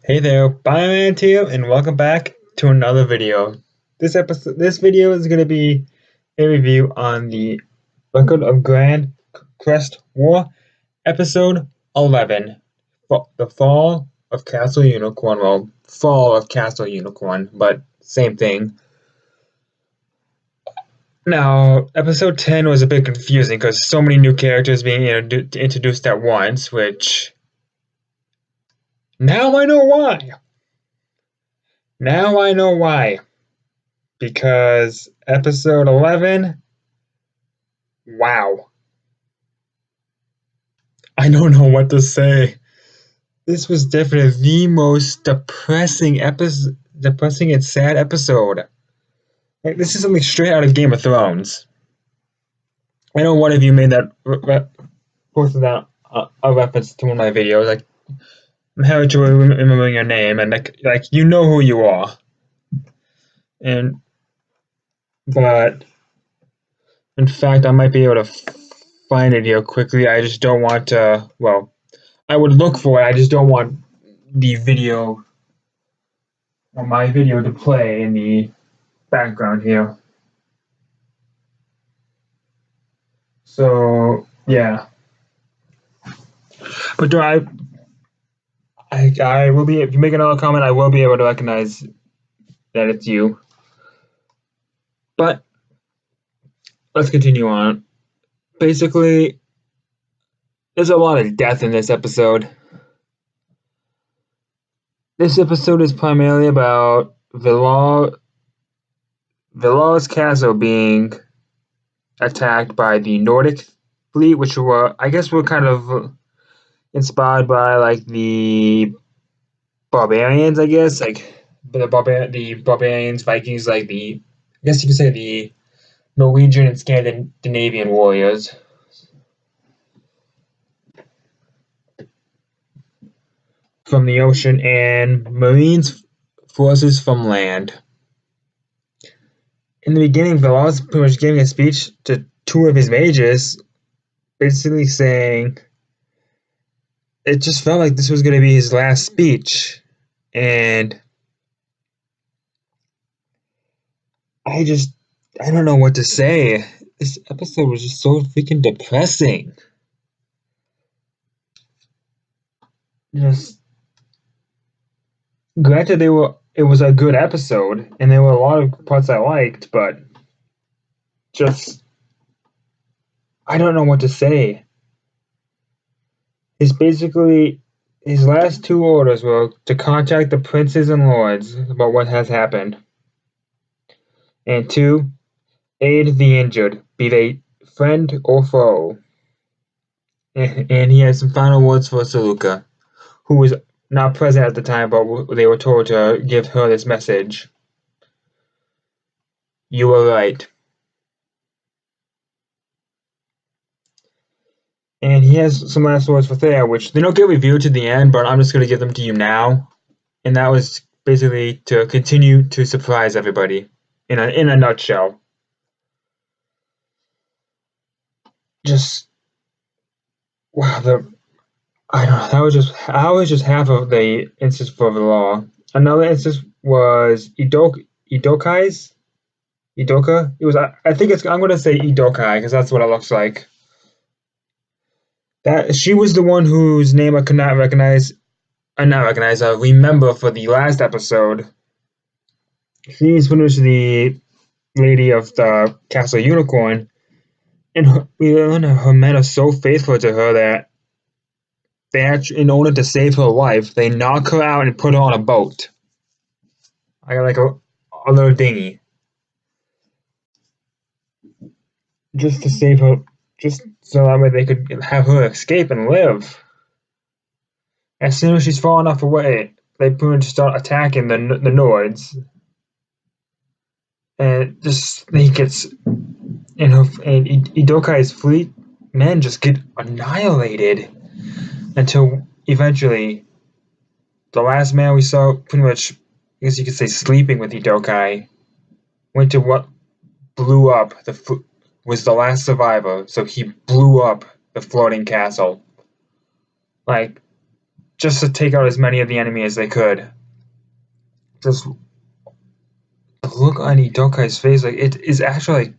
Hey there, Byrand here, and welcome back to another video. This video is going to be a review on the Record of Grancrest War, episode 11, the Fall of Castle Unicorn. Well, Fall of Castle Unicorn, but same thing. Now, episode 10 was a bit confusing because so many new characters being introduced at once, which now I know why. Now I know why. Because episode 11, wow. I don't know what to say. This was definitely the most depressing and sad episode. Like, this is something straight out of Game of Thrones. I know one of you made that posted that a reference to one of my videos. Like, I'm having to remembering your name, and like you know who you are. But in fact, I might be able to find it here quickly. I just don't want to. Well, I would look for it. I just don't want the video or my video to play in the background here. So yeah, but I will be, if you make another comment, I will be able to recognize that it's you. But let's continue on. Basically, there's a lot of death in this episode. This episode is primarily about Vilar's castle being attacked by the Nordic fleet, which I guess were kind of inspired by like the barbarians, I guess, like the barbarians, Vikings, like I guess you could say the Norwegian and Scandinavian warriors. From the ocean and Marines forces from land. In the beginning, Vilar was pretty much giving a speech to two of his mages, basically saying it just felt like this was going to be his last speech. And I don't know what to say. This episode was just so freaking depressing. Just granted, it was a good episode, and there were a lot of parts I liked, but just I don't know what to say. His last two orders were to contact the princes and lords about what has happened, and two, aid the injured, be they friend or foe. And he has some final words for Saluka, who was not present at the time, but they were told to give her this message. You were right. And he has some last words for Thea, which they don't get reviewed to the end, but I'm just going to give them to you now. And that was basically to continue to surprise everybody in a nutshell. Just wow, I don't know. That was just half of the instance for the law. Another instance was Idoka. It was I think I'm gonna say Idokai because that's what it looks like. That she was the one whose name I could not remember for the last episode. She's finished the lady of the Castle Unicorn, and we learn her men are so faithful to her that they actually, in order to save her life, they knock her out and put her on a boat. I got like a little dinghy. Just to save her, just so that way they could have her escape and live. As soon as she's far enough away, they pretty much start attacking the Nords, and just he gets and Idokai's fleet men just get annihilated until eventually the last man we saw, pretty much, I guess you could say, sleeping with Idokai, went to what blew up was the last survivor, so he blew up the floating castle. Like, just to take out as many of the enemy as they could. Just the look on Idokai's face, like it is actually like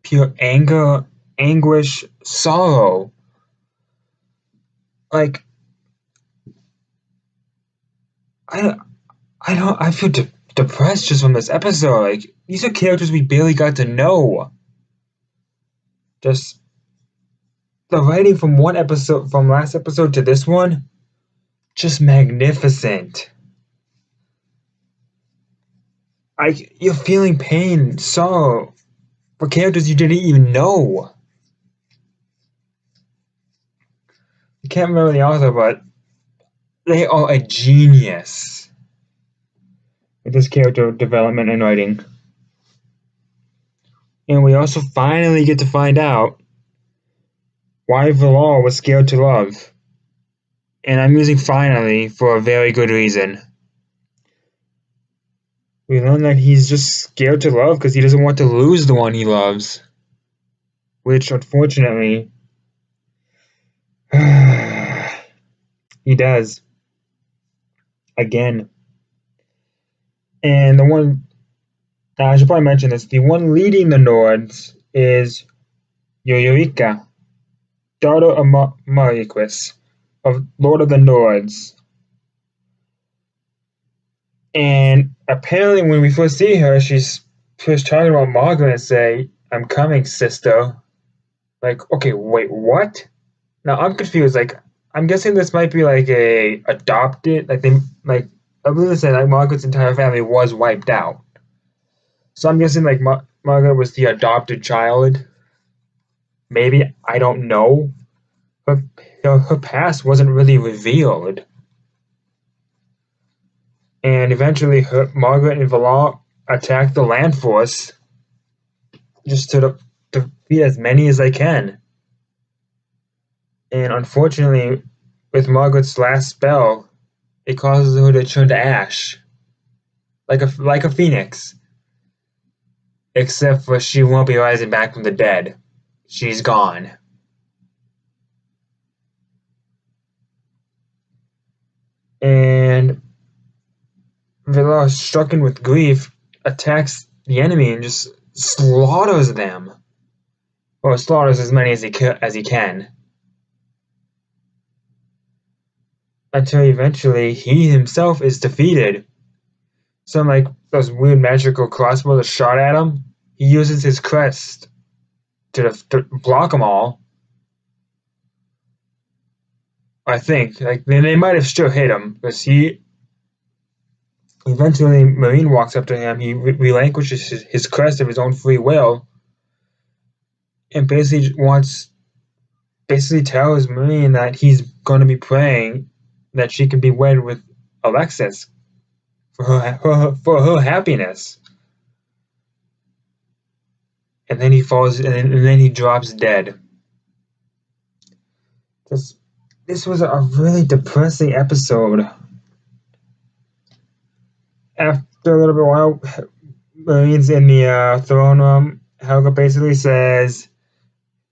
pure anger, anguish, sorrow. Like I, I feel depressed just from this episode. Like these are characters we barely got to know. Just the writing from last episode to this one, just magnificent. You're feeling pain, sorrow for characters you didn't even know. I can't remember the author, but they are a genius with this character development and writing. And we also finally get to find out why Valor was scared to love. And I'm using finally for a very good reason. We learn that he's just scared to love because he doesn't want to lose the one he loves. Which, unfortunately, he does. Again. And the one, I should probably mention this, the one leading the Nords is Eureka, daughter of Mariquis, of Lord of the Nords. And apparently when we first see her, she's first talking about Margaret and say, "I'm coming, sister." Like, okay, wait, what? Now I'm confused. Like, I'm guessing this might be like a adopted, like I believe they said like Margaret's entire family was wiped out. So I'm guessing like Margaret was the adopted child. Maybe, I don't know. But her past wasn't really revealed. And eventually Margaret and Valor attack the land force just to defeat as many as they can. And unfortunately, with Margaret's last spell, it causes her to turn to ash. Like a phoenix. Except for she won't be rising back from the dead. She's gone. And Valor, stricken with grief, attacks the enemy and just slaughters them. Or slaughters as many as he can. Until eventually he himself is defeated. Some like those weird magical crossbows that shot at him, he uses his crest to block them all. I think like they might have still hit him because he eventually Marine walks up to him. He relinquishes his crest of his own free will, and basically tells Marine that he's going to be praying that she can be wed with Alexis for her happiness. And then he falls, and then he drops dead. This was a really depressing episode. After a little bit while, Marine's in the throne room. Helga basically says,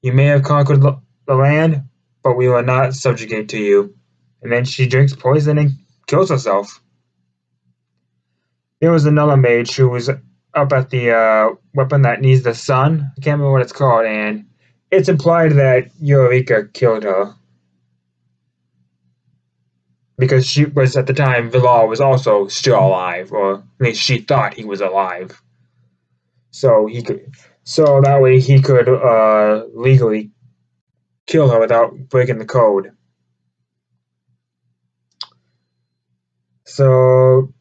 "You may have conquered the land, but we will not subjugate to you." And then she drinks poison and kills herself. There was another mage who was up at the weapon that needs the sun. I can't remember what it's called, and it's implied that Eureka killed her. Because she was, at the time, Valor was also still alive, or at least she thought he was alive. So that way he could legally kill her without breaking the code. So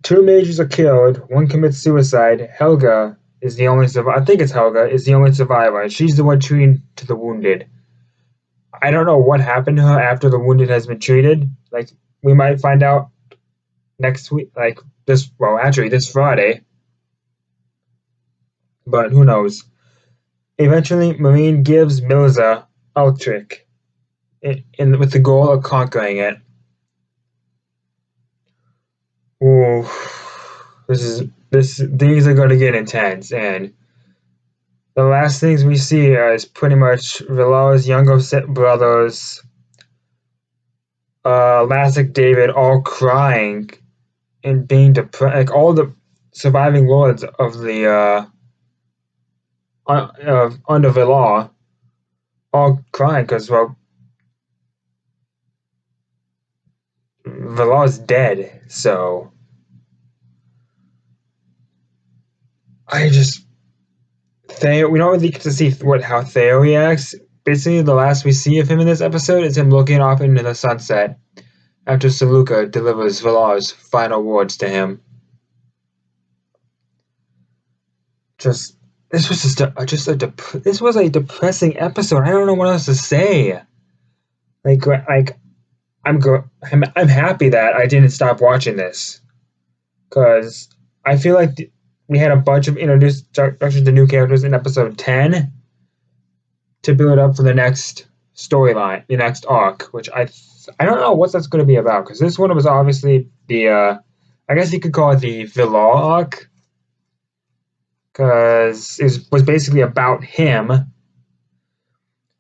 2 mages are killed, 1 commits suicide. Helga is the only survivor. I think it's Helga is the only survivor. She's the one treating to the wounded. I don't know what happened to her after the wounded has been treated. Like, we might find out next week, like this Friday. But who knows? Eventually, Marine gives Milza Altric with the goal of conquering it. Ooh, things are gonna get intense, and the last things we see is pretty much Valor's younger brothers Lastic David all crying and being depressed, like all the surviving lords of the under the law all crying because, well, the law's dead. So I just we don't really get to see how Theo reacts. Basically, the last we see of him in this episode is him looking off into the sunset after Saluka delivers Valar's final words to him. This was a depressing episode. I don't know what else to say. I'm happy that I didn't stop watching this, because I feel like we had a bunch of introductions to new characters in episode 10 to build up for the next storyline, the next arc, which I don't know what that's going to be about, because this one was obviously the I guess you could call it the Valar arc, because it was basically about him.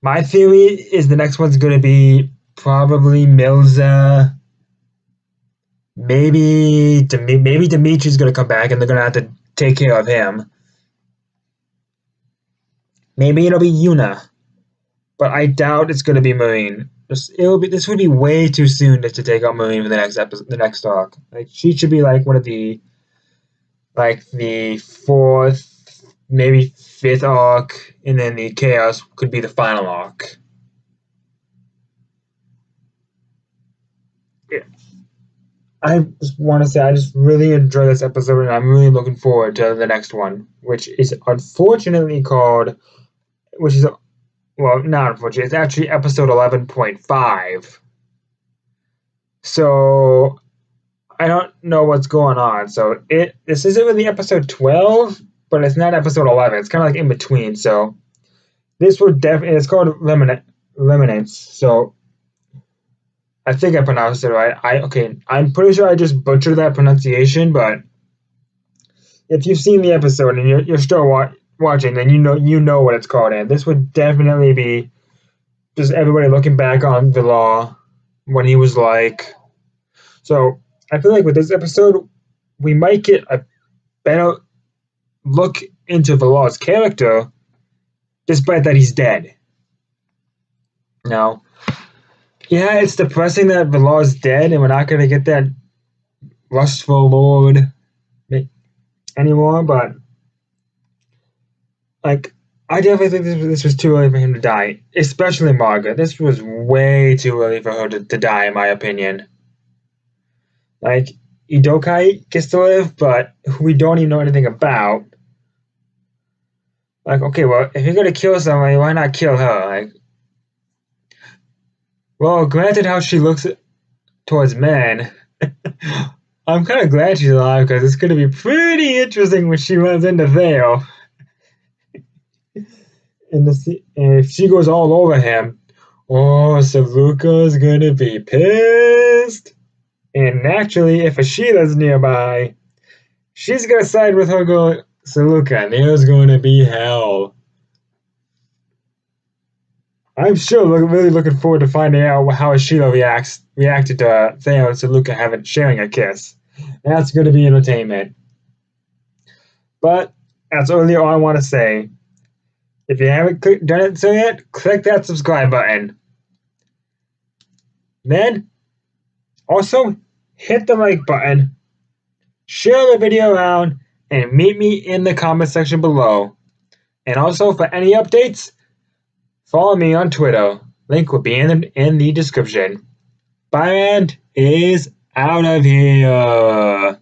My theory is the next one's going to be probably Milza. Maybe Dimitri's going to come back and they're going to have to take care of him. Maybe it'll be Yuna, but I doubt it's going to be Marine. This would be way too soon to take out Marine for the next episode, the next arc. Like, she should be like one of the fourth, maybe fifth arc, and then the Chaos could be the final arc. Yeah. I just want to say I just really enjoyed this episode, and I'm really looking forward to the next one, which is unfortunately called, well, not unfortunately, it's actually episode 11.5. So I don't know what's going on. So this isn't really episode 12, but it's not episode 11. It's kind of like in between. So this would definitely, it's called Liminence. So I think I pronounced it right. I'm pretty sure I just butchered that pronunciation, but if you've seen the episode and you're still watching, then you know what it's called. And this would definitely be just everybody looking back on Valar, what he was like. So I feel like with this episode, we might get a better look into Valar's character, despite that he's dead. Now, yeah, it's depressing that Valar's dead and we're not going to get that lustful lord anymore, but like, I definitely think this was too early for him to die, especially Margaret. This was way too early for her to die, in my opinion. Like, Idokai gets to live, but who we don't even know anything about. Like, okay, well, if you're gonna kill somebody, why not kill her? Like, well, granted how she looks towards men, I'm kind of glad she's alive, because it's gonna be pretty interesting when she runs into Theo. And if she goes all over him, oh, Saluka's gonna be pissed. And naturally, if Ashila's nearby, she's gonna side with her girl Saluka, and there's gonna be hell. I'm sure really looking forward to finding out how Ashila reacted to Theo and Saluka sharing a kiss. That's gonna be entertainment. But that's really all I want to say. If you haven't done it so yet, click that subscribe button. Then, also, hit the like button, share the video around, and meet me in the comment section below. And also, for any updates, follow me on Twitter. Link will be in the description. Byrand is out of here.